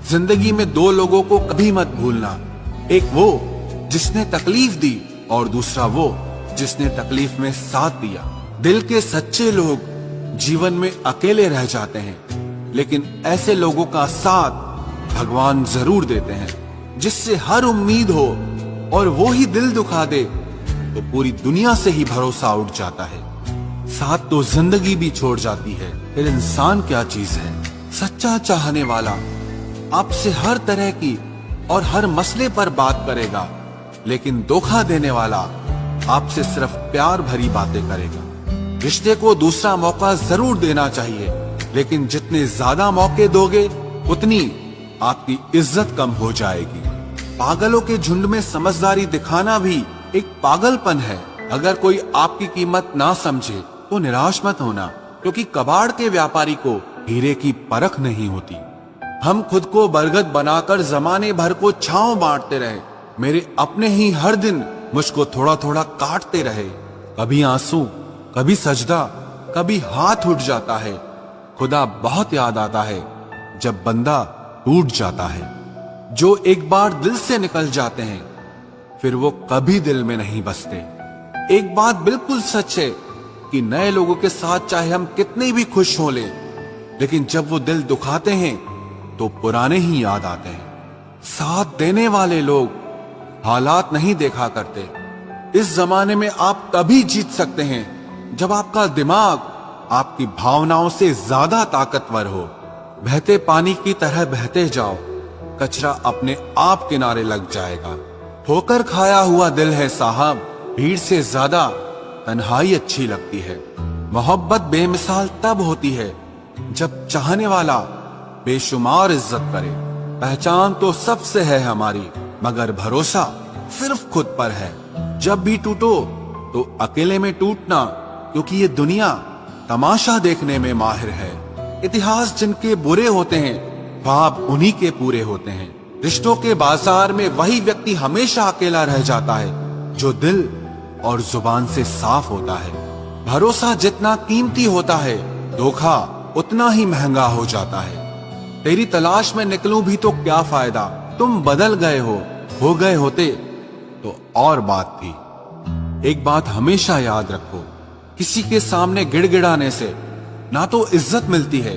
जिंदगी में दो लोगों को कभी मत भूलना, एक वो जिसने तकलीफ दी और दूसरा वो जिसने तकलीफ में साथ दिया। दिल के सच्चे लोग जीवन में अकेले रह जाते हैं, लेकिन ऐसे लोगों का साथ भगवान जरूर देते हैं। जिससे हर उम्मीद हो और वो ही दिल दुखा दे तो पूरी दुनिया से ही भरोसा उठ जाता है। साथ तो जिंदगी भी छोड़ जाती है, फिर इंसान क्या चीज है। सच्चा चाहने वाला आपसे हर तरह की और हर मसले पर बात करेगा, लेकिन धोखा देने वाला आपसे सिर्फ प्यार भरी बातें करेगा। रिश्ते को दूसरा मौका जरूर देना चाहिए, लेकिन जितने ज्यादा मौके दोगे उतनी आपकी इज्जत कम हो जाएगी। पागलों के झुंड में समझदारी दिखाना भी एक पागलपन है। अगर कोई आपकी कीमत ना समझे तो निराश मत होना, क्योंकि कबाड़ के व्यापारी को हीरे की परख नहीं होती। हम खुद को बरगद बनाकर जमाने भर को छांव बांटते रहे, मेरे अपने ही हर दिन मुझको थोड़ा थोड़ा काटते रहे। कभी आंसू, कभी सजदा, कभी हाथ उठ जाता है। खुदा बहुत याद आता है जब बंदा टूट जाता है। जो एक बार दिल से निकल जाते हैं फिर वो कभी दिल में नहीं बसते। एक बात बिल्कुल सच है कि नए लोगों के साथ चाहे हम कितने भी खुश हो लें, लेकिन जब वो दिल दुखाते हैं तो पुराने ही याद आते हैं। साथ देने वाले लोग हालात नहीं देखा करते। इस जमाने में आप तभी जीत सकते हैं जब आपका दिमाग आपकी भावनाओं से ज्यादा ताकतवर हो। बहते पानी की तरह बहते जाओ, कचरा अपने आप किनारे लग जाएगा। ठोकर खाया हुआ दिल है साहब, भीड़ से ज्यादा तन्हाई अच्छी लगती है। मोहब्बत बेमिसाल तब होती है जब चाहने वाला बेशुमार इज्जत करे। पहचान तो सबसे है हमारी, मगर भरोसा सिर्फ खुद पर है। जब भी टूटो तो अकेले में टूटना, क्योंकि ये दुनिया तमाशा देखने में माहिर है। इतिहास जिनके बुरे होते हैं, ख्वाब उन्हीं के पूरे होते हैं। रिश्तों के बाजार में वही व्यक्ति हमेशा अकेला रह जाता है जो दिल और जुबान से साफ होता है। भरोसा जितना कीमती होता है, धोखा उतना ही महंगा हो जाता है। तेरी तलाश में निकलूं भी तो क्या फायदा, तुम बदल गए हो गए होते तो और बात थी। एक बात हमेशा याद रखो, किसी के सामने गिड़गिड़ाने से ना तो इज्जत मिलती है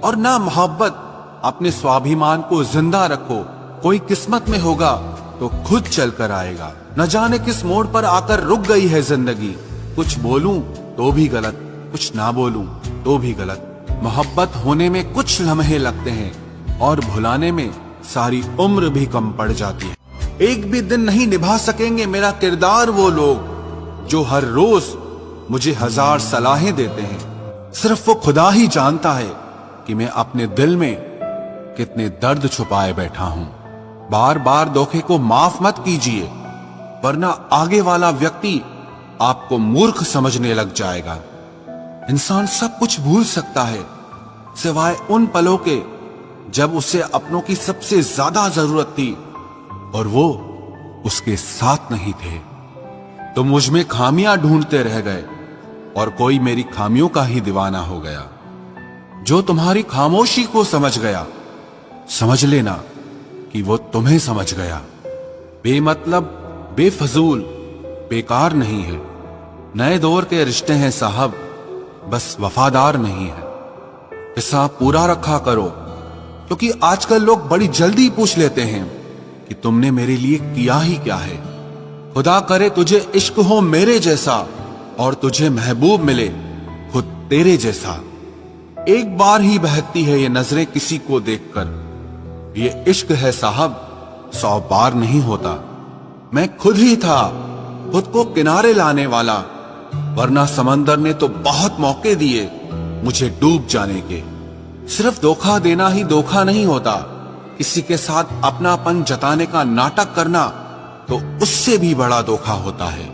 और ना मोहब्बत। अपने स्वाभिमान को जिंदा रखो, कोई किस्मत में होगा तो खुद चल कर आएगा। न जाने किस मोड़ पर आकर रुक गई है जिंदगी। कुछ बोलूं तो भी गलत, कुछ ना बोलूं तो भी गलत। मोहब्बत होने में कुछ लम्हे लगते हैं और भुलाने में सारी उम्र भी कम पड़ जाती है। एक भी दिन नहीं निभा सकेंगे मेरा किरदार वो लोग जो हर रोज मुझे हजार सलाहें देते हैं। सिर्फ वो खुदा ही जानता है कि मैं अपने दिल में कितने दर्द छुपाए बैठा हूं। बार बार धोखे को माफ मत कीजिए, वरना आगे वाला व्यक्ति आपको मूर्ख समझने लग जाएगा। इंसान सब कुछ भूल सकता है सिवाय उन पलों के जब उसे अपनों की सबसे ज्यादा जरूरत थी और वो उसके साथ नहीं थे। तो मुझ में खामियां ढूंढते रह गए और कोई मेरी खामियों का ही दीवाना हो गया। जो तुम्हारी खामोशी को समझ गया, समझ लेना कि वो तुम्हें समझ गया। बेमतलब, बेफजूल, बेकार नहीं है। नए दौर के रिश्ते हैं साहब, बस वफादार नहीं है। हिसाब पूरा रखा करो, क्योंकि आजकल लोग बड़ी जल्दी पूछ लेते हैं कि तुमने मेरे लिए किया ही क्या है। खुदा करे तुझे इश्क हो मेरे जैसा और तुझे महबूब मिले खुद तेरे जैसा। एक बार ही बहकती है ये नजरें किसी को देखकर। ये इश्क है साहब, 100 बार नहीं होता। मैं खुद ही था खुद को किनारे लाने वाला, वरना समंदर ने तो बहुत मौके दिए मुझे डूब जाने के। सिर्फ धोखा देना ही धोखा नहीं होता, किसी के साथ अपनापन जताने का नाटक करना तो उससे भी बड़ा धोखा होता है।